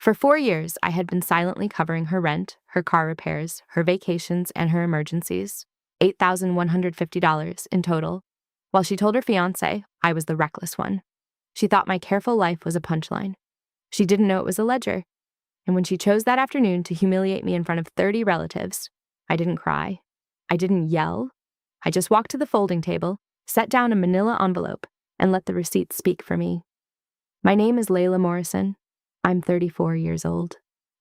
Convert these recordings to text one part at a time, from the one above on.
For 4 years, I had been silently covering her rent, her car repairs, her vacations, and her emergencies. $8,150 in total. While she told her fiancé I was the reckless one. She thought my careful life was a punchline. She didn't know it was a ledger. And when she chose that afternoon to humiliate me in front of 30 relatives, I didn't cry. I didn't yell. I just walked to the folding table, set down a manila envelope, and let the receipts speak for me. My name is Layla Morrison. I'm 34 years old.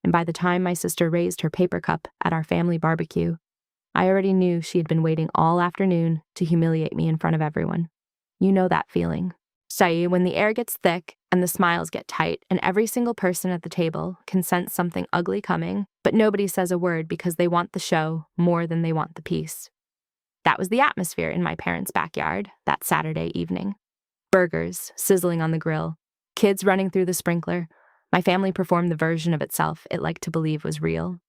And by the time my sister raised her paper cup at our family barbecue, I already knew she had been waiting all afternoon to humiliate me in front of everyone. You know that feeling. Say, when the air gets thick and the smiles get tight and every single person at the table can sense something ugly coming, but nobody says a word because they want the show more than they want the peace. That was the atmosphere in my parents' backyard that Saturday evening. Burgers sizzling on the grill, kids running through the sprinkler. My family performed the version of itself it liked to believe was real.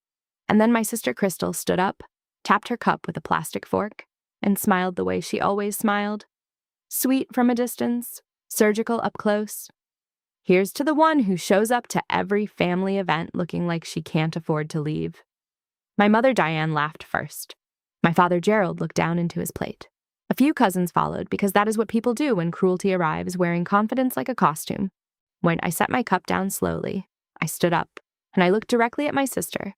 And then my sister Crystal stood up, tapped her cup with a plastic fork, and smiled the way she always smiled. Sweet from a distance, surgical up close. Here's to the one who shows up to every family event looking like she can't afford to leave. My mother Diane laughed first. My father Gerald looked down into his plate. A few cousins followed because that is what people do when cruelty arrives, wearing confidence like a costume. When I set my cup down slowly, I stood up and I looked directly at my sister.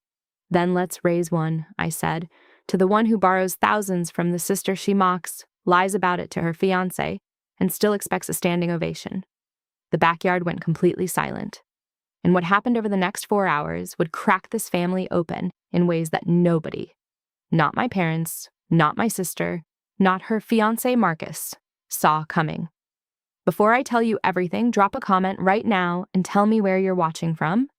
Then let's raise one, I said, to the one who borrows thousands from the sister she mocks, lies about it to her fiancé, and still expects a standing ovation. The backyard went completely silent. And what happened over the next 4 hours would crack this family open in ways that nobody, not my parents, not my sister, not her fiancé Marcus, saw coming. Before I tell you everything, drop a comment right now and tell me where you're watching from.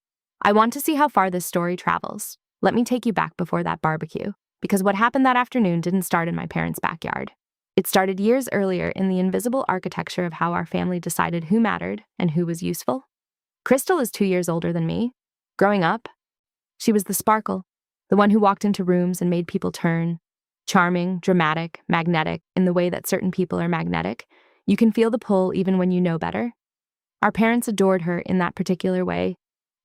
I want to see how far this story travels. Let me take you back before that barbecue, because what happened that afternoon didn't start in my parents' backyard. It started years earlier in the invisible architecture of how our family decided who mattered and who was useful. Crystal is 2 years older than me. Growing up, she was the sparkle, the one who walked into rooms and made people turn. Charming, dramatic, magnetic, in the way that certain people are magnetic. You can feel the pull even when you know better. Our parents adored her in that particular way.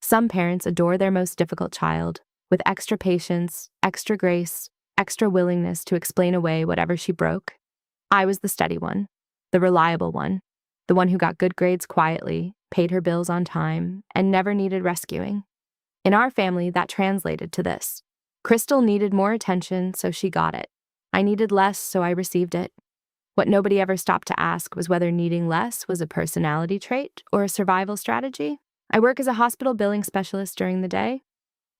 Some parents adore their most difficult child, with extra patience, extra grace, extra willingness to explain away whatever she broke. I was the steady one, the reliable one, the one who got good grades quietly, paid her bills on time, and never needed rescuing. In our family, that translated to this. Crystal needed more attention, so she got it. I needed less, so I received it. What nobody ever stopped to ask was whether needing less was a personality trait or a survival strategy. I work as a hospital billing specialist during the day.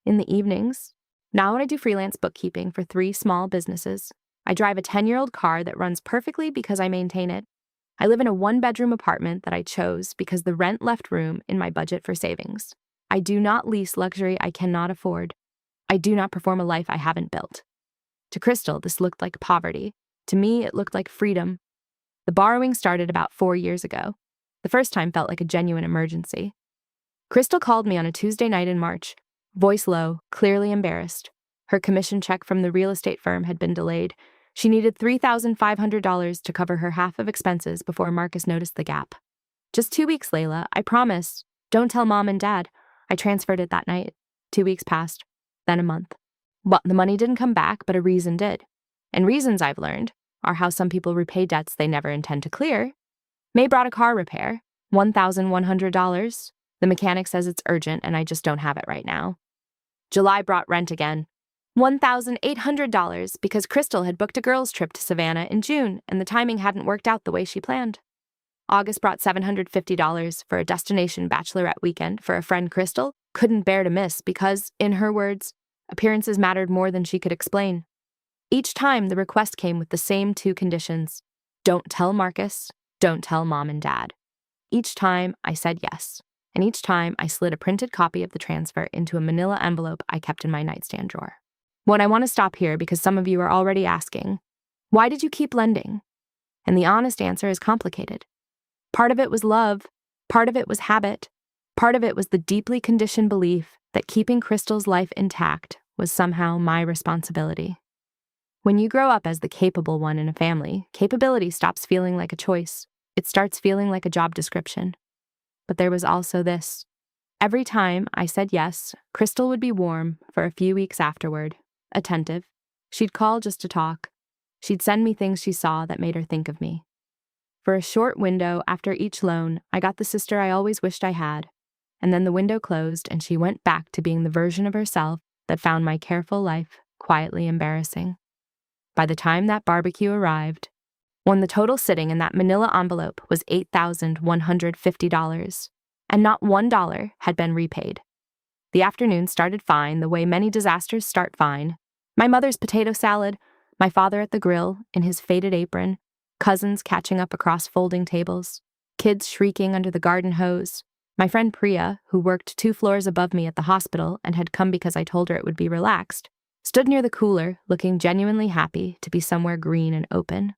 In the evenings, now I do freelance bookkeeping for 3 small businesses. I drive a 10-year-old car that runs perfectly because I maintain it. I live in a 1-bedroom apartment that I chose because the rent left room in my budget for savings. I do not lease luxury I cannot afford. I do not perform a life I haven't built. To Crystal, this looked like poverty. To me, it looked like freedom. The borrowing started about 4 years ago. The first time felt like a genuine emergency. Crystal called me on a Tuesday night in March, voice low, clearly embarrassed. Her commission check from the real estate firm had been delayed. She needed $3,500 to cover her half of expenses before Marcus noticed the gap. Just 2 weeks, Layla, I promise. Don't tell Mom and Dad. I transferred it that night. 2 weeks passed, then a month. Well, the money didn't come back, but a reason did. And reasons, I've learned, are how some people repay debts they never intend to clear. May brought a car repair, $1,100. The mechanic says it's urgent and I just don't have it right now. July brought rent again, $1,800 because Crystal had booked a girls' trip to Savannah in June and the timing hadn't worked out the way she planned. August brought $750 for a destination bachelorette weekend for a friend Crystal couldn't bear to miss because, in her words, appearances mattered more than she could explain. Each time, the request came with the same 2 conditions. Don't tell Marcus, don't tell Mom and Dad. Each time, I said yes. And each time, I slid a printed copy of the transfer into a manila envelope I kept in my nightstand drawer. Well, I want to stop here because some of you are already asking, why did you keep lending? And the honest answer is complicated. Part of it was love, part of it was habit, part of it was the deeply conditioned belief that keeping Crystal's life intact was somehow my responsibility. When you grow up as the capable one in a family, capability stops feeling like a choice. It starts feeling like a job description. But there was also this. Every time I said yes, Crystal would be warm for a few weeks afterward, attentive. She'd call just to talk. She'd send me things she saw that made her think of me. For a short window after each loan, I got the sister I always wished I had, and then the window closed and she went back to being the version of herself that found my careful life quietly embarrassing. By the time that barbecue arrived, when the total sitting in that manila envelope was $8,150, and not $1 had been repaid. The afternoon started fine, the way many disasters start fine. My mother's potato salad, my father at the grill in his faded apron, cousins catching up across folding tables, kids shrieking under the garden hose. My friend Priya, who worked 2 floors above me at the hospital and had come because I told her it would be relaxed, stood near the cooler, looking genuinely happy to be somewhere green and open.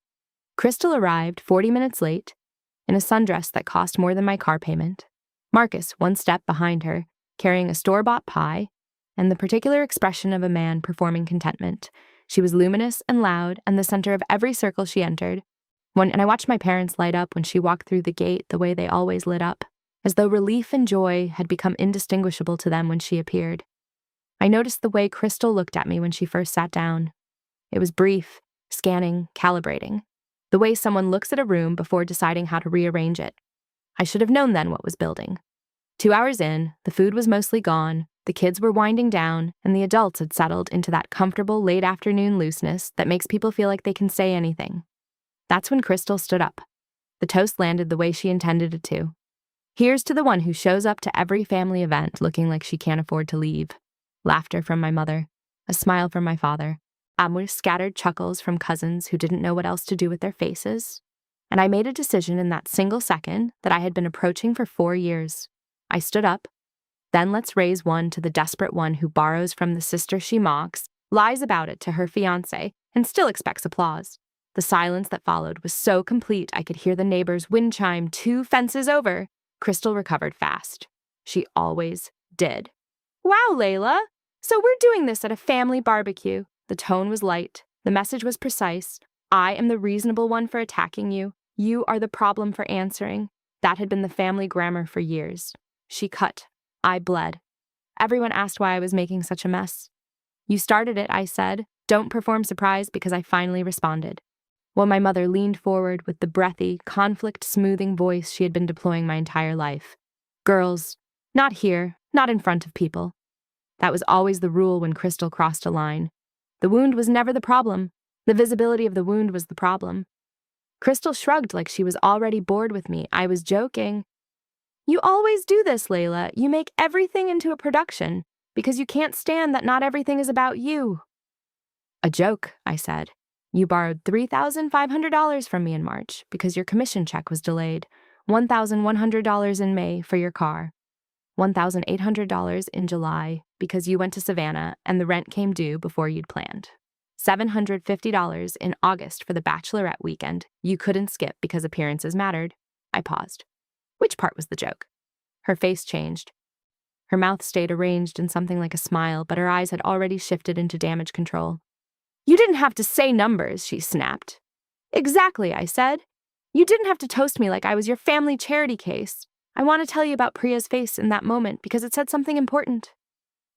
Crystal arrived 40 minutes late, in a sundress that cost more than my car payment. Marcus, one step behind her, carrying a store-bought pie, and the particular expression of a man performing contentment. She was luminous and loud and the center of every circle she entered. And I watched my parents light up when she walked through the gate the way they always lit up, as though relief and joy had become indistinguishable to them when she appeared. I noticed the way Crystal looked at me when she first sat down. It was brief, scanning, calibrating. The way someone looks at a room before deciding how to rearrange it. I should have known then what was building. 2 hours in, the food was mostly gone, the kids were winding down, and the adults had settled into that comfortable late afternoon looseness that makes people feel like they can say anything. That's when Crystal stood up. The toast landed the way she intended it to. Here's to the one who shows up to every family event looking like she can't afford to leave. Laughter from my mother, a smile from my father, with scattered chuckles from cousins who didn't know what else to do with their faces. And I made a decision in that single second that I had been approaching for 4 years. I stood up. Then let's raise one to the desperate one who borrows from the sister she mocks, lies about it to her fiancé, and still expects applause. The silence that followed was so complete I could hear the neighbor's wind chime 2 fences over. Crystal recovered fast. She always did. Wow, Layla! So we're doing this at a family barbecue. The tone was light. The message was precise. I am the reasonable one for attacking you. You are the problem for answering. That had been the family grammar for years. She cut. I bled. Everyone asked why I was making such a mess. You started it, I said. Don't perform surprise because I finally responded. While my mother leaned forward with the breathy, conflict-smoothing voice she had been deploying my entire life. Girls, not here, not in front of people. That was always the rule when Crystal crossed a line. The wound was never the problem. The visibility of the wound was the problem. Crystal shrugged like she was already bored with me. I was joking. You always do this, Layla. You make everything into a production because you can't stand that not everything is about you. A joke, I said. You borrowed $3,500 from me in March because your commission check was delayed, $1,100 in May for your car, $1,800 in July because you went to Savannah and the rent came due before you'd planned, $750 in August for the bachelorette weekend you couldn't skip because appearances mattered. I paused. Which part was the joke? Her face changed. Her mouth stayed arranged in something like a smile, but her eyes had already shifted into damage control. You didn't have to say numbers, she snapped. Exactly, I said. You didn't have to toast me like I was your family charity case. I want to tell you about Priya's face in that moment because it said something important.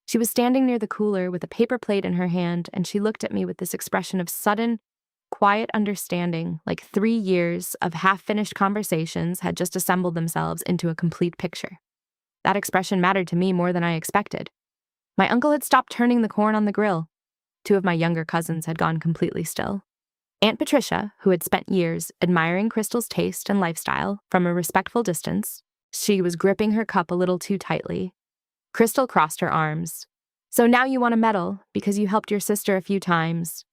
She was standing near the cooler with a paper plate in her hand, and she looked at me with this expression of sudden, quiet understanding, like 3 years of half-finished conversations had just assembled themselves into a complete picture. That expression mattered to me more than I expected. My uncle had stopped turning the corn on the grill. 2 of my younger cousins had gone completely still. Aunt Patricia, who had spent years admiring Crystal's taste and lifestyle from a respectful distance, she was gripping her cup a little too tightly. Crystal crossed her arms. So now you want a medal because you helped your sister a few times.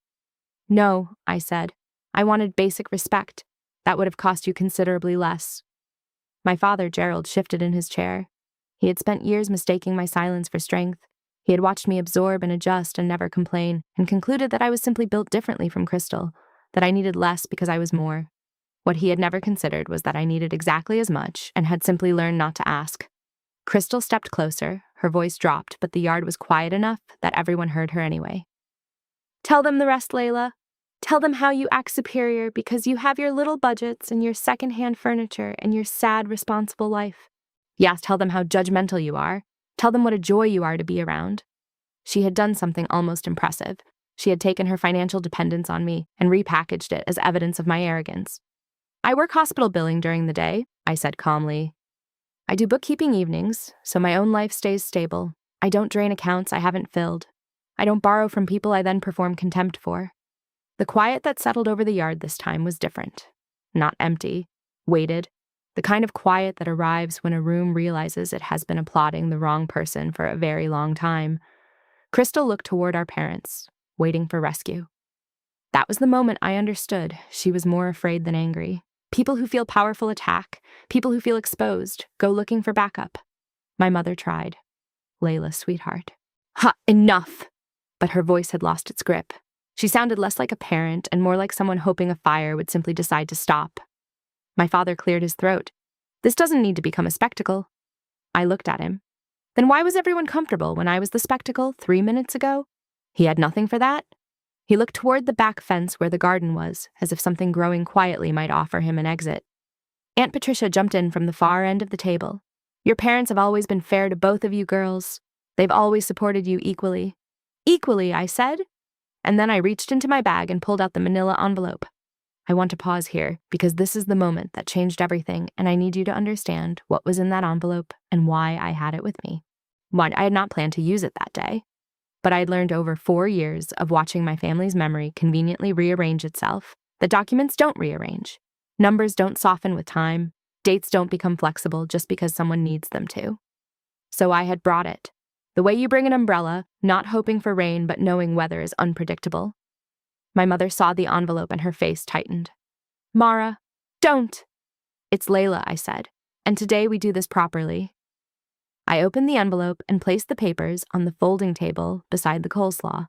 No, I said. I wanted basic respect. That would have cost you considerably less. My father, Gerald, shifted in his chair. He had spent years mistaking my silence for strength. He had watched me absorb and adjust and never complain, and concluded that I was simply built differently from Crystal, that I needed less because I was more. What he had never considered was that I needed exactly as much and had simply learned not to ask. Crystal stepped closer, her voice dropped, but the yard was quiet enough that everyone heard her anyway. Tell them the rest, Layla. Tell them how you act superior because you have your little budgets and your second-hand furniture and your sad, responsible life. Yes, tell them how judgmental you are. Tell them what a joy you are to be around. She had done something almost impressive. She had taken her financial dependence on me and repackaged it as evidence of my arrogance. I work hospital billing during the day, I said calmly. I do bookkeeping evenings, so my own life stays stable. I don't drain accounts I haven't filled. I don't borrow from people I then perform contempt for. The quiet that settled over the yard this time was different. Not empty, weighted, the kind of quiet that arrives when a room realizes it has been applauding the wrong person for a very long time. Crystal looked toward our parents, waiting for rescue. That was the moment I understood she was more afraid than angry. People who feel powerful attack. People who feel exposed go looking for backup. My mother tried. Layla, sweetheart. Ha, enough! But her voice had lost its grip. She sounded less like a parent and more like someone hoping a fire would simply decide to stop. My father cleared his throat. This doesn't need to become a spectacle. I looked at him. Then why was everyone comfortable when I was the spectacle 3 minutes ago? He had nothing for that? He looked toward the back fence where the garden was, as if something growing quietly might offer him an exit. Aunt Patricia jumped in from the far end of the table. Your parents have always been fair to both of you girls. They've always supported you equally. Equally, I said. And then I reached into my bag and pulled out the manila envelope. I want to pause here, because this is the moment that changed everything, and I need you to understand what was in that envelope and why I had it with me. One, I had not planned to use it that day, but I had learned over 4 years of watching my family's memory conveniently rearrange itself that documents don't rearrange. Numbers don't soften with time. Dates don't become flexible just because someone needs them to. So I had brought it. The way you bring an umbrella, not hoping for rain but knowing weather is unpredictable. My mother saw the envelope and her face tightened. Mara, don't! It's Layla, I said, and today we do this properly. I opened the envelope and placed the papers on the folding table beside the coleslaw.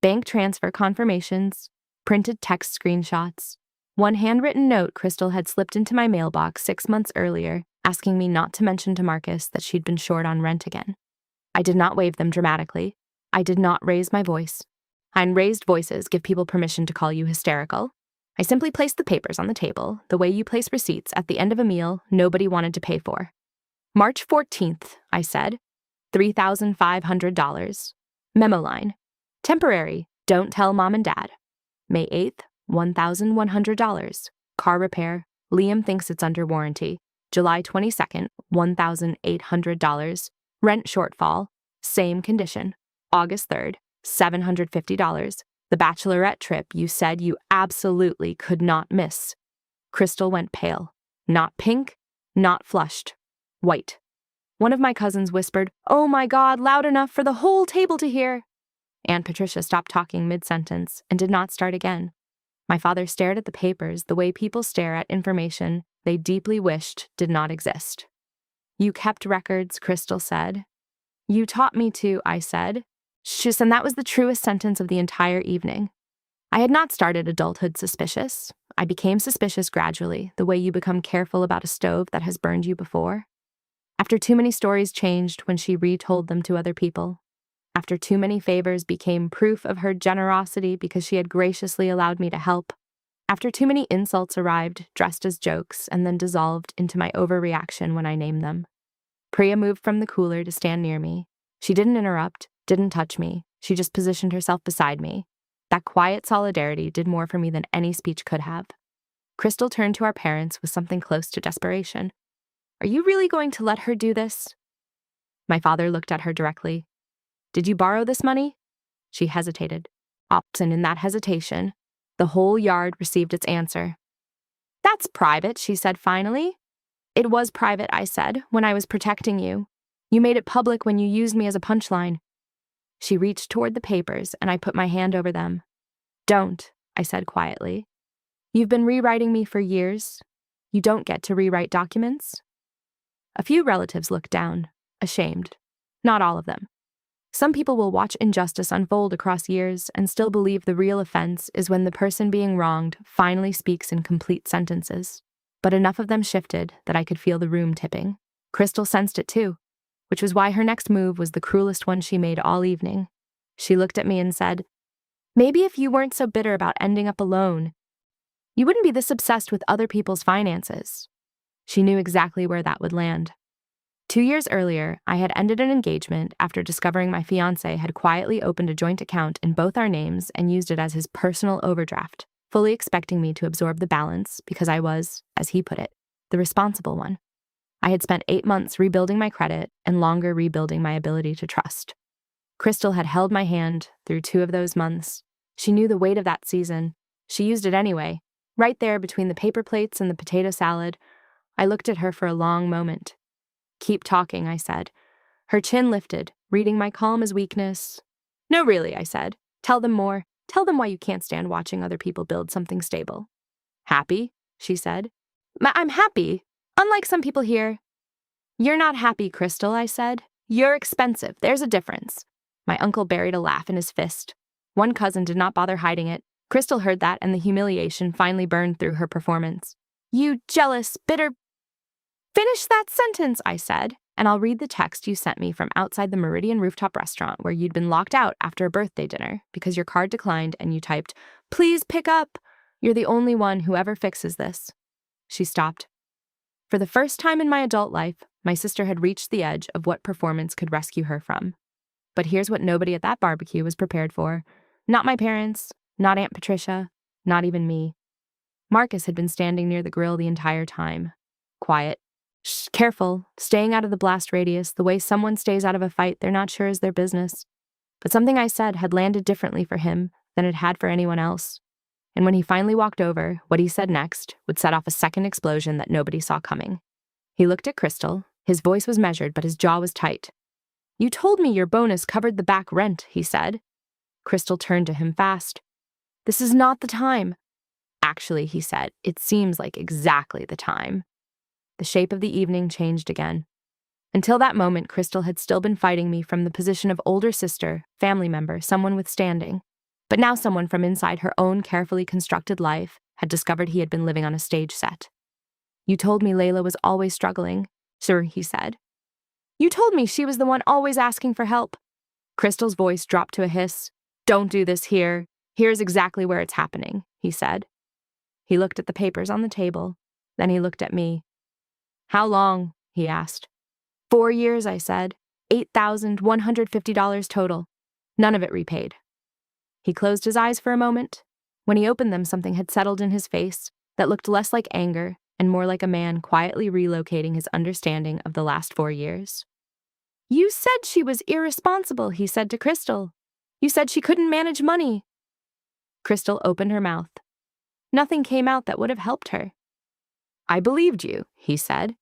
Bank transfer confirmations, printed text screenshots, one handwritten note Crystal had slipped into my mailbox 6 months earlier, asking me not to mention to Marcus that she'd been short on rent again. I did not wave them dramatically. I did not raise my voice. And raised voices give people permission to call you hysterical. I simply placed the papers on the table, the way you place receipts at the end of a meal nobody wanted to pay for. March 14th, I said. $3,500. Memo line. Temporary. Don't tell mom and dad. May 8th, $1,100. Car repair. Liam thinks it's under warranty. July 22nd, $1,800. Rent shortfall. Same condition. August 3rd, $750. The bachelorette trip you said you absolutely could not miss. Crystal went pale. Not pink, not flushed. White. One of my cousins whispered, "Oh my God," loud enough for the whole table to hear. Aunt Patricia stopped talking mid-sentence and did not start again. My father stared at the papers the way people stare at information they deeply wished did not exist. You kept records, Crystal said. You taught me to, I said. Shush, and that was the truest sentence of the entire evening. I had not started adulthood suspicious. I became suspicious gradually, the way you become careful about a stove that has burned you before. After too many stories changed when she retold them to other people. After too many favors became proof of her generosity because she had graciously allowed me to help. After too many insults arrived, dressed as jokes, and then dissolved into my overreaction when I named them. Priya moved from the cooler to stand near me. She didn't interrupt, didn't touch me. She just positioned herself beside me. That quiet solidarity did more for me than any speech could have. Crystal turned to our parents with something close to desperation. Are you really going to let her do this? My father looked at her directly. Did you borrow this money? She hesitated. And in that hesitation, the whole yard received its answer. That's private, she said finally. It was private, I said, when I was protecting you. You made it public when you used me as a punchline. She reached toward the papers, and I put my hand over them. Don't, I said quietly. You've been rewriting me for years. You don't get to rewrite documents. A few relatives looked down, ashamed. Not all of them. Some people will watch injustice unfold across years and still believe the real offense is when the person being wronged finally speaks in complete sentences. But enough of them shifted that I could feel the room tipping. Crystal sensed it too, which was why her next move was the cruelest one she made all evening. She looked at me and said, maybe if you weren't so bitter about ending up alone, you wouldn't be this obsessed with other people's finances. She knew exactly where that would land. 2 years earlier, I had ended an engagement after discovering my fiancé had quietly opened a joint account in both our names and used it as his personal overdraft, fully expecting me to absorb the balance because I was, as he put it, the responsible one. I had spent 8 months rebuilding my credit and longer rebuilding my ability to trust. Crystal had held my hand through 2 of those months. She knew the weight of that season. She used it anyway, right there between the paper plates and the potato salad. I looked at her for a long moment. "Keep talking," I said. Her chin lifted, reading my calm as weakness. "No, really," I said. "Tell them more. Tell them why you can't stand watching other people build something stable." "Happy?" she said. "I'm happy, unlike some people here." "You're not happy, Crystal," I said. "You're expensive. There's a difference." My uncle buried a laugh in his fist. One cousin did not bother hiding it. Crystal heard that, and the humiliation finally burned through her performance. "You jealous, bitter—" "Finish that sentence," I said, "and I'll read the text you sent me from outside the Meridian Rooftop Restaurant where you'd been locked out after a birthday dinner because your card declined and you typed, 'Please pick up. You're the only one who ever fixes this.'" She stopped. For the first time in my adult life, my sister had reached the edge of what performance could rescue her from. But here's what nobody at that barbecue was prepared for. Not my parents, not Aunt Patricia, not even me. Marcus had been standing near the grill the entire time. Quiet. Shh, careful, staying out of the blast radius, the way someone stays out of a fight they're not sure is their business. But something I said had landed differently for him than it had for anyone else. And when he finally walked over, what he said next would set off a second explosion that nobody saw coming. He looked at Crystal. His voice was measured, but his jaw was tight. "You told me your bonus covered the back rent," he said. Crystal turned to him fast. "This is not the time." "Actually," he said, "it seems like exactly the time." The shape of the evening changed again. Until that moment, Crystal had still been fighting me from the position of older sister, family member, someone with standing. But now someone from inside her own carefully constructed life had discovered he had been living on a stage set. "You told me Layla was always struggling," sir, he said. "You told me she was the one always asking for help." Crystal's voice dropped to a hiss. "Don't do this here. Here's exactly where it's happening," he said. He looked at the papers on the table. Then he looked at me. "How long?" he asked. 4 years, I said. $8,150 total. None of it repaid. He closed his eyes for a moment. When he opened them, something had settled in his face that looked less like anger and more like a man quietly relocating his understanding of the last 4 years. "You said she was irresponsible," he said to Crystal. "You said she couldn't manage money." Crystal opened her mouth. Nothing came out that would have helped her. "I believed you," he said.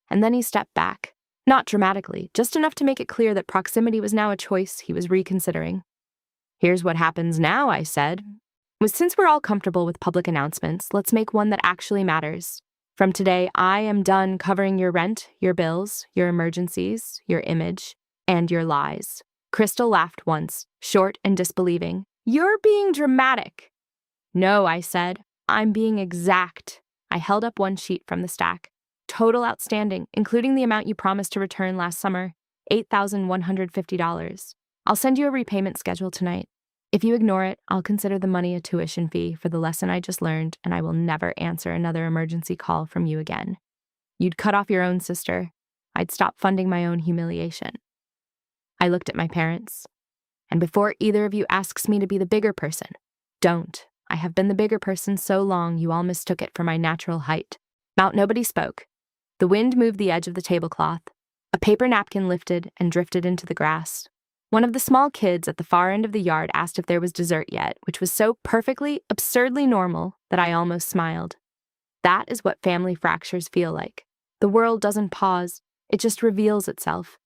And then he stepped back. Not dramatically, just enough to make it clear that proximity was now a choice he was reconsidering. "Here's what happens now," I said. "Since we're all comfortable with public announcements, let's make one that actually matters. From today, I am done covering your rent, your bills, your emergencies, your image, and your lies." Crystal laughed once, short and disbelieving. "You're being dramatic." "No," I said. "I'm being exact." I held up one sheet from the stack. "Total outstanding, including the amount you promised to return last summer, $8,150. I'll send you a repayment schedule tonight. If you ignore it, I'll consider the money a tuition fee for the lesson I just learned, and I will never answer another emergency call from you again. You'd cut off your own sister. I'd stop funding my own humiliation." I looked at my parents. "And before either of you asks me to be the bigger person, don't. I have been the bigger person so long you all mistook it for my natural height." Nobody spoke. The wind moved the edge of the tablecloth. A paper napkin lifted and drifted into the grass. One of the small kids at the far end of the yard asked if there was dessert yet, which was so perfectly, absurdly normal that I almost smiled. That is what family fractures feel like. The world doesn't pause, it just reveals itself.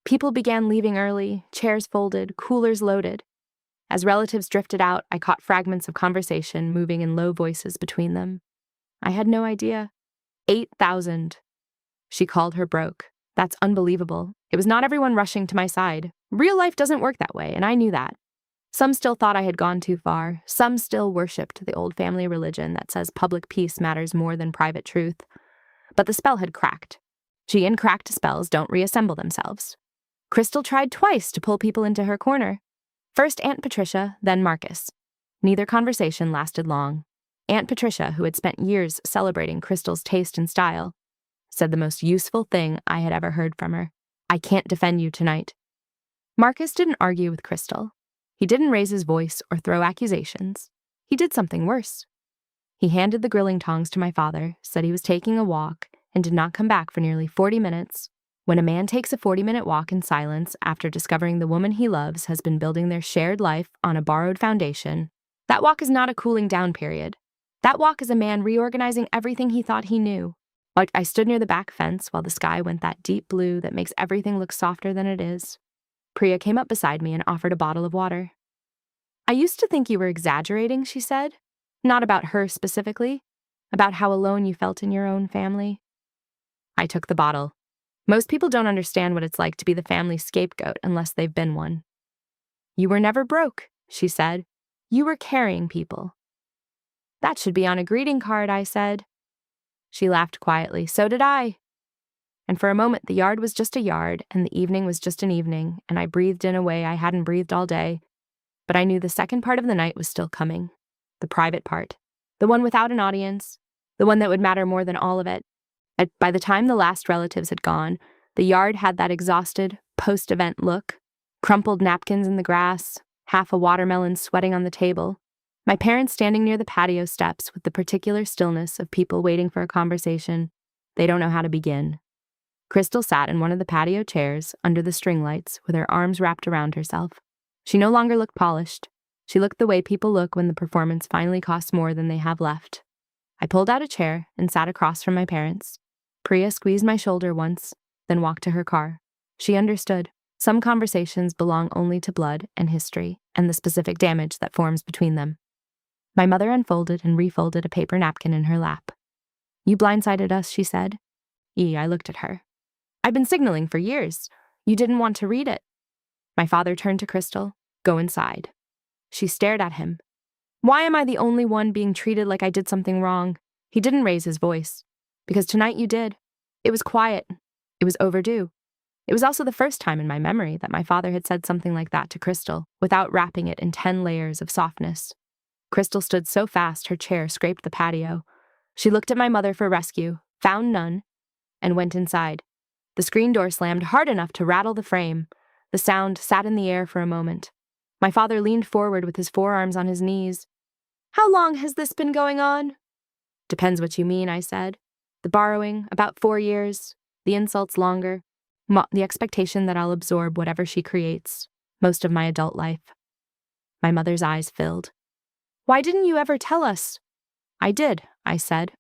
People began leaving early, chairs folded, coolers loaded. As relatives drifted out, I caught fragments of conversation moving in low voices between them. I had no idea. 8,000. She called her broke. That's unbelievable. It was not everyone rushing to my side. Real life doesn't work that way, and I knew that. Some still thought I had gone too far. Some still worshipped the old family religion that says public peace matters more than private truth. But the spell had cracked. And cracked spells don't reassemble themselves. Crystal tried twice to pull people into her corner. First Aunt Patricia, then Marcus. Neither conversation lasted long. Aunt Patricia, who had spent years celebrating Crystal's taste and style, said the most useful thing I had ever heard from her. I can't defend you tonight. Marcus didn't argue with Crystal. He didn't raise his voice or throw accusations. He did something worse. He handed the grilling tongs to my father, said he was taking a walk, and did not come back for nearly 40 minutes. When a man takes a 40-minute walk in silence after discovering the woman he loves has been building their shared life on a borrowed foundation, that walk is not a cooling down period. That walk is a man reorganizing everything he thought he knew. Like I stood near the back fence while the sky went that deep blue that makes everything look softer than it is. Priya came up beside me and offered a bottle of water. I used to think you were exaggerating, she said. Not about her specifically, about how alone you felt in your own family. I took the bottle. Most people don't understand what it's like to be the family scapegoat unless they've been one. You were never broke, she said. You were carrying people. That should be on a greeting card, I said. She laughed quietly. So did I. And for a moment, the yard was just a yard, and the evening was just an evening, and I breathed in a way I hadn't breathed all day. But I knew the second part of the night was still coming. The private part. The one without an audience. The one that would matter more than all of it. By the time the last relatives had gone, the yard had that exhausted, post-event look. Crumpled napkins in the grass, half a watermelon sweating on the table. My parents standing near the patio steps with the particular stillness of people waiting for a conversation. They don't know how to begin. Crystal sat in one of the patio chairs under the string lights with her arms wrapped around herself. She no longer looked polished. She looked the way people look when the performance finally costs more than they have left. I pulled out a chair and sat across from my parents. Priya squeezed my shoulder once, then walked to her car. She understood. Some conversations belong only to blood and history and the specific damage that forms between them. My mother unfolded and refolded a paper napkin in her lap. You blindsided us, she said. I looked at her. I've been signaling for years. You didn't want to read it. My father turned to Crystal. Go inside. She stared at him. Why am I the only one being treated like I did something wrong? He didn't raise his voice. Because tonight you did. It was quiet. It was overdue. It was also the first time in my memory that my father had said something like that to Crystal, without wrapping it in 10 layers of softness. Crystal stood so fast her chair scraped the patio. She looked at my mother for rescue, found none, and went inside. The screen door slammed hard enough to rattle the frame. The sound sat in the air for a moment. My father leaned forward with his forearms on his knees. How long has this been going on? Depends what you mean, I said. The borrowing, about 4 years. The insults longer. The expectation that I'll absorb whatever she creates. Most of my adult life. My mother's eyes filled. Why didn't you ever tell us? I did, I said.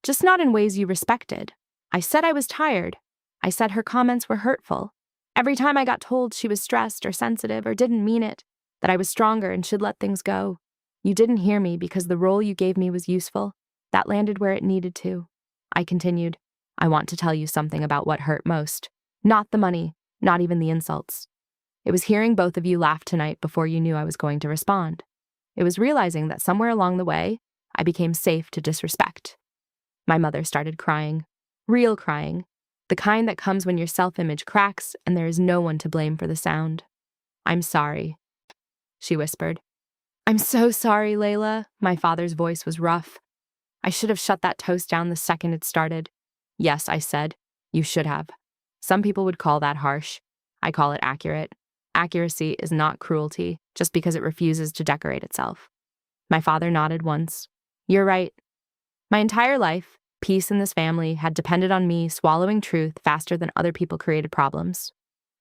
Just not in ways you respected. I said I was tired. I said her comments were hurtful. Every time I got told she was stressed or sensitive or didn't mean it, that I was stronger and should let things go. You didn't hear me because the role you gave me was useful. That landed where it needed to. I continued, I want to tell you something about what hurt most. Not the money, not even the insults. It was hearing both of you laugh tonight before you knew I was going to respond. It was realizing that somewhere along the way, I became safe to disrespect. My mother started crying. Real crying. The kind that comes when your self-image cracks and there is no one to blame for the sound. I'm sorry, she whispered. I'm so sorry, Layla. My father's voice was rough. I should have shut that toast down the second it started. Yes, I said. You should have. Some people would call that harsh. I call it accurate. Accuracy is not cruelty, just because it refuses to decorate itself. My father nodded once. You're right. My entire life, peace in this family had depended on me swallowing truth faster than other people created problems.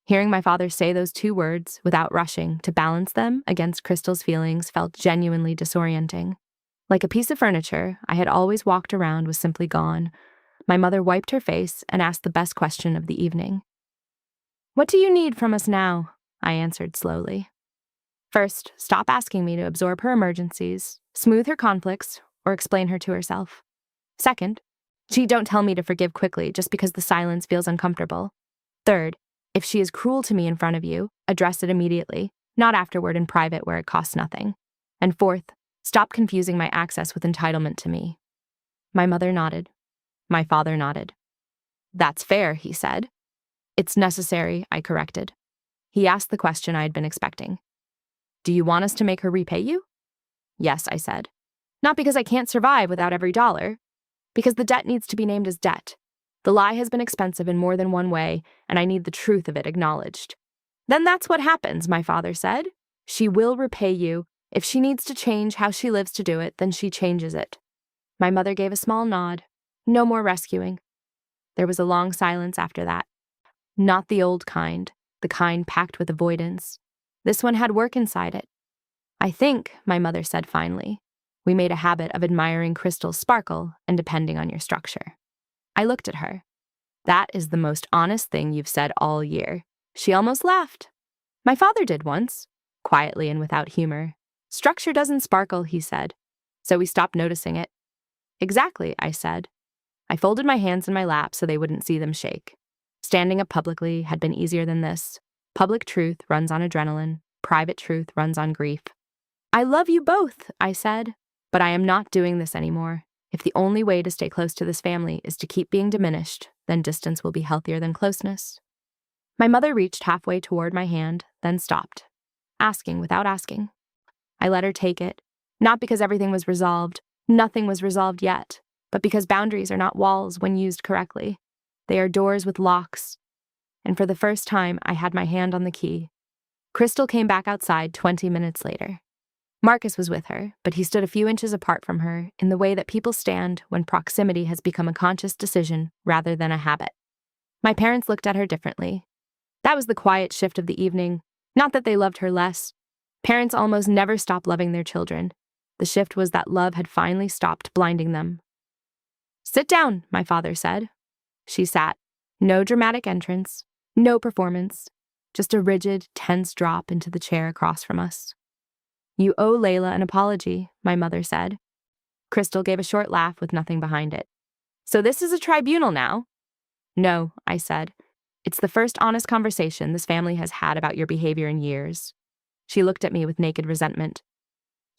Hearing my father say those 2 words without rushing to balance them against Crystal's feelings felt genuinely disorienting. Like a piece of furniture I had always walked around was simply gone. My mother wiped her face and asked the best question of the evening. What do you need from us now? I answered slowly. First, stop asking me to absorb her emergencies, smooth her conflicts, or explain her to herself. Second, don't tell me to forgive quickly just because the silence feels uncomfortable. Third, if she is cruel to me in front of you, address it immediately, not afterward in private where it costs nothing. And fourth, stop confusing my access with entitlement to me. My mother nodded. My father nodded. That's fair, he said. It's necessary, I corrected. He asked the question I had been expecting. Do you want us to make her repay you? Yes, I said. Not because I can't survive without every dollar. Because the debt needs to be named as debt. The lie has been expensive in more than one way, and I need the truth of it acknowledged. Then that's what happens, my father said. She will repay you. If she needs to change how she lives to do it, then she changes it. My mother gave a small nod. No more rescuing. There was a long silence after that. Not the old kind, the kind packed with avoidance. This one had work inside it. I think, my mother said finally, we made a habit of admiring Crystal's sparkle and depending on your structure. I looked at her. That is the most honest thing you've said all year. She almost laughed. My father did once, quietly and without humor. Structure doesn't sparkle, he said. So we stopped noticing it. Exactly, I said. I folded my hands in my lap so they wouldn't see them shake. Standing up publicly had been easier than this. Public truth runs on adrenaline. Private truth runs on grief. I love you both, I said, but I am not doing this anymore. If the only way to stay close to this family is to keep being diminished, then distance will be healthier than closeness. My mother reached halfway toward my hand, then stopped, asking without asking. I let her take it, not because everything was resolved. Nothing was resolved yet, but because boundaries are not walls when used correctly. They are doors with locks. And for the first time, I had my hand on the key. Crystal came back outside 20 minutes later. Marcus was with her, but he stood a few inches apart from her in the way that people stand when proximity has become a conscious decision rather than a habit. My parents looked at her differently. That was the quiet shift of the evening. Not that they loved her less. Parents almost never stop loving their children. The shift was that love had finally stopped blinding them. Sit down, my father said. She sat. No dramatic entrance, no performance, just a rigid, tense drop into the chair across from us. You owe Layla an apology, my mother said. Crystal gave a short laugh with nothing behind it. So this is a tribunal now? No, I said. It's the first honest conversation this family has had about your behavior in years. She looked at me with naked resentment.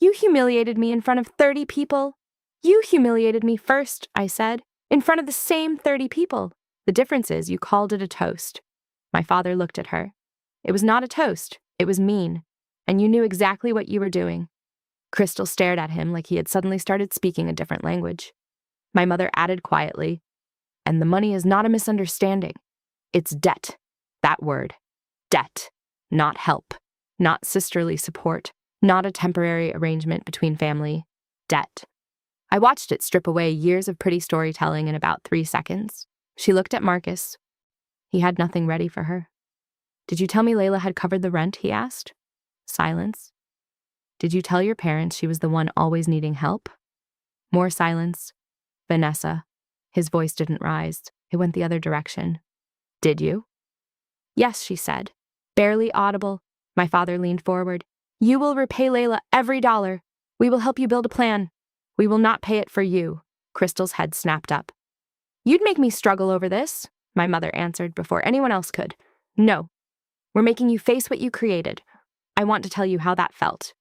You humiliated me in front of 30 people. You humiliated me first, I said, in front of the same 30 people. The difference is you called it a toast. My father looked at her. It was not a toast. It was mean. And you knew exactly what you were doing. Crystal stared at him like he had suddenly started speaking a different language. My mother added quietly, and the money is not a misunderstanding. It's debt. That word. Debt. Not help. Not sisterly support. Not a temporary arrangement between family. Debt. I watched it strip away years of pretty storytelling in about 3 seconds. She looked at Marcus. He had nothing ready for her. Did you tell me Layla had covered the rent? He asked. Silence. Did you tell your parents she was the one always needing help? More silence. Vanessa. His voice didn't rise. It went the other direction. Did you? Yes, she said. Barely audible. My father leaned forward. You will repay Layla every dollar. We will help you build a plan. We will not pay it for you. Crystal's head snapped up. You'd make me struggle over this, my mother answered before anyone else could. No. We're making you face what you created. I want to tell you how that felt.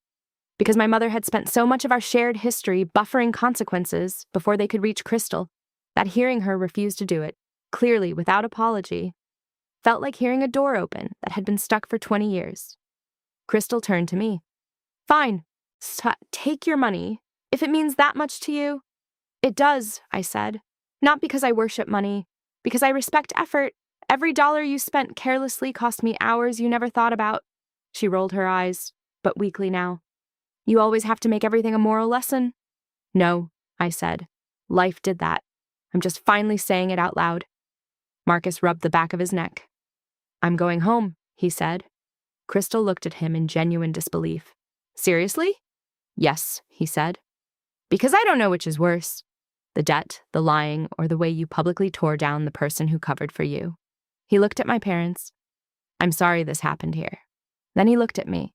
Because my mother had spent so much of our shared history buffering consequences before they could reach Crystal, that hearing her refuse to do it, clearly without apology, felt like hearing a door open that had been stuck for 20 years. Crystal turned to me. Fine. Take your money. If it means that much to you. It does, I said. Not because I worship money, because I respect effort. Every dollar you spent carelessly cost me hours you never thought about. She rolled her eyes, but weakly now. You always have to make everything a moral lesson. No, I said. Life did that. I'm just finally saying it out loud. Marcus rubbed the back of his neck. I'm going home, he said. Crystal looked at him in genuine disbelief. Seriously? Yes, he said. Because I don't know which is worse. The debt, the lying, or the way you publicly tore down the person who covered for you. He looked at my parents. I'm sorry this happened here. Then he looked at me.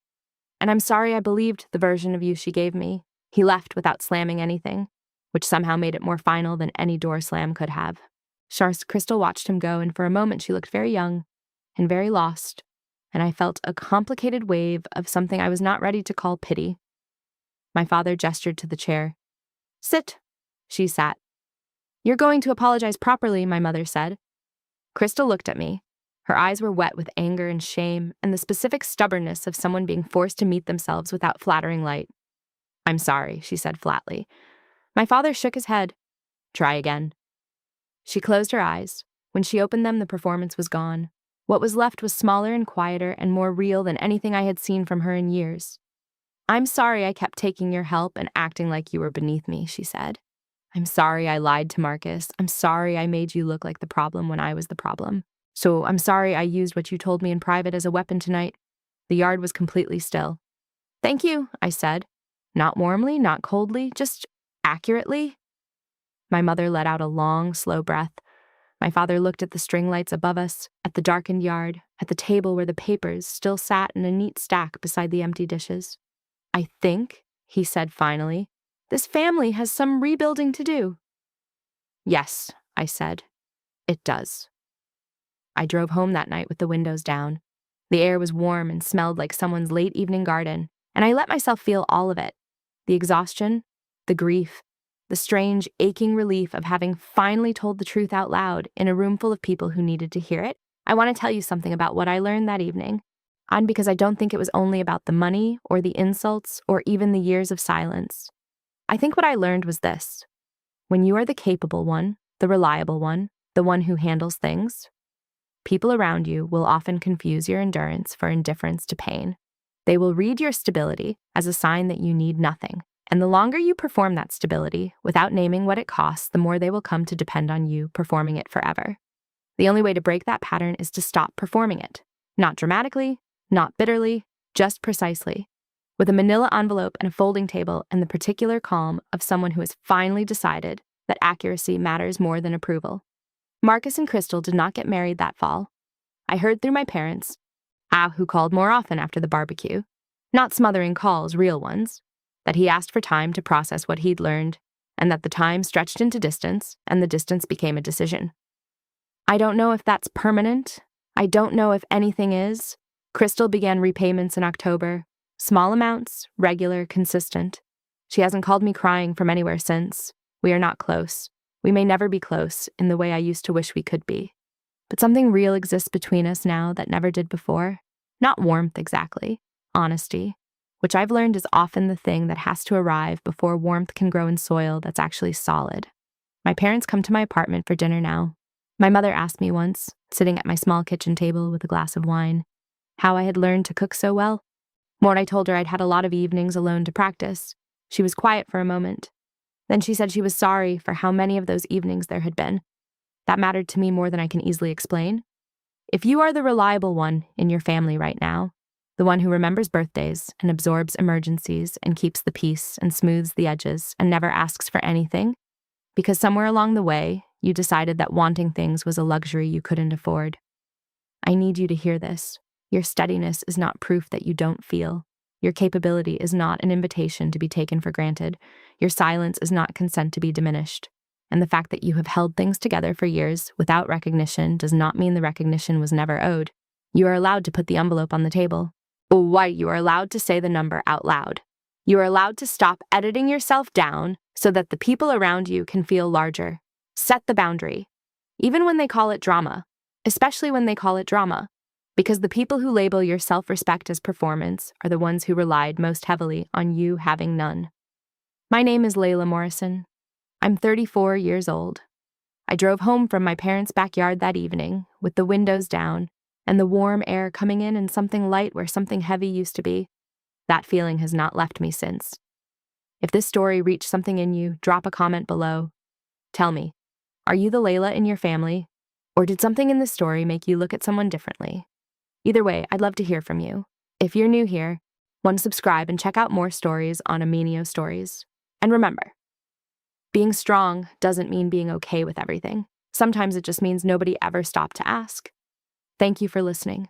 And I'm sorry I believed the version of you she gave me. He left without slamming anything, which somehow made it more final than any door slam could have. Crystal watched him go, and for a moment she looked very young and very lost, and I felt a complicated wave of something I was not ready to call pity. My father gestured to the chair. Sit. She sat. You're going to apologize properly, my mother said. Crystal looked at me. Her eyes were wet with anger and shame and the specific stubbornness of someone being forced to meet themselves without flattering light. I'm sorry, she said flatly. My father shook his head. Try again. She closed her eyes. When she opened them, the performance was gone. What was left was smaller and quieter and more real than anything I had seen from her in years. "I'm sorry I kept taking your help and acting like you were beneath me," she said. "I'm sorry I lied to Marcus. I'm sorry I made you look like the problem when I was the problem. So I'm sorry I used what you told me in private as a weapon tonight." The yard was completely still. "Thank you," I said. Not warmly, not coldly, just accurately. My mother let out a long, slow breath. My father looked at the string lights above us, at the darkened yard, at the table where the papers still sat in a neat stack beside the empty dishes. "I think," he said finally, "this family has some rebuilding to do." "Yes," I said, "it does." I drove home that night with the windows down. The air was warm and smelled like someone's late evening garden, and I let myself feel all of it. The exhaustion, the grief, the strange, aching relief of having finally told the truth out loud in a room full of people who needed to hear it. I want to tell you something about what I learned that evening, and because I don't think it was only about the money or the insults or even the years of silence. I think what I learned was this: when you are the capable one, the reliable one, the one who handles things, people around you will often confuse your endurance for indifference to pain. They will read your stability as a sign that you need nothing. And the longer you perform that stability, without naming what it costs, the more they will come to depend on you performing it forever. The only way to break that pattern is to stop performing it. Not dramatically, not bitterly, just precisely. With a manila envelope and a folding table and the particular calm of someone who has finally decided that accuracy matters more than approval. Marcus and Crystal did not get married that fall. I heard through my parents, who called more often after the barbecue, not smothering calls, real ones, that he asked for time to process what he'd learned, and that the time stretched into distance, and the distance became a decision. I don't know if that's permanent. I don't know if anything is. Crystal began repayments in October. Small amounts, regular, consistent. She hasn't called me crying from anywhere since. We are not close. We may never be close in the way I used to wish we could be. But something real exists between us now that never did before. Not warmth exactly, honesty, which I've learned is often the thing that has to arrive before warmth can grow in soil that's actually solid. My parents come to my apartment for dinner now. My mother asked me once, sitting at my small kitchen table with a glass of wine, how I had learned to cook so well. When I told her I'd had a lot of evenings alone to practice, she was quiet for a moment. Then she said she was sorry for how many of those evenings there had been. That mattered to me more than I can easily explain. If you are the reliable one in your family right now, the one who remembers birthdays and absorbs emergencies and keeps the peace and smooths the edges and never asks for anything, because somewhere along the way, you decided that wanting things was a luxury you couldn't afford. I need you to hear this. Your steadiness is not proof that you don't feel. Your capability is not an invitation to be taken for granted. Your silence is not consent to be diminished. And the fact that you have held things together for years without recognition does not mean the recognition was never owed. You are allowed to put the envelope on the table. Why, you are allowed to say the number out loud. You are allowed to stop editing yourself down so that the people around you can feel larger. Set the boundary. Even when they call it drama. Especially when they call it drama. Because the people who label your self-respect as performance are the ones who relied most heavily on you having none. My name is Layla Morrison. I'm 34 years old. I drove home from my parents' backyard that evening, with the windows down, and the warm air coming in and something light where something heavy used to be. That feeling has not left me since. If this story reached something in you, drop a comment below. Tell me, are you the Layla in your family? Or did something in this story make you look at someone differently? Either way, I'd love to hear from you. If you're new here, want to subscribe and check out more stories on Aminio Stories. And remember, being strong doesn't mean being okay with everything. Sometimes it just means nobody ever stopped to ask. Thank you for listening.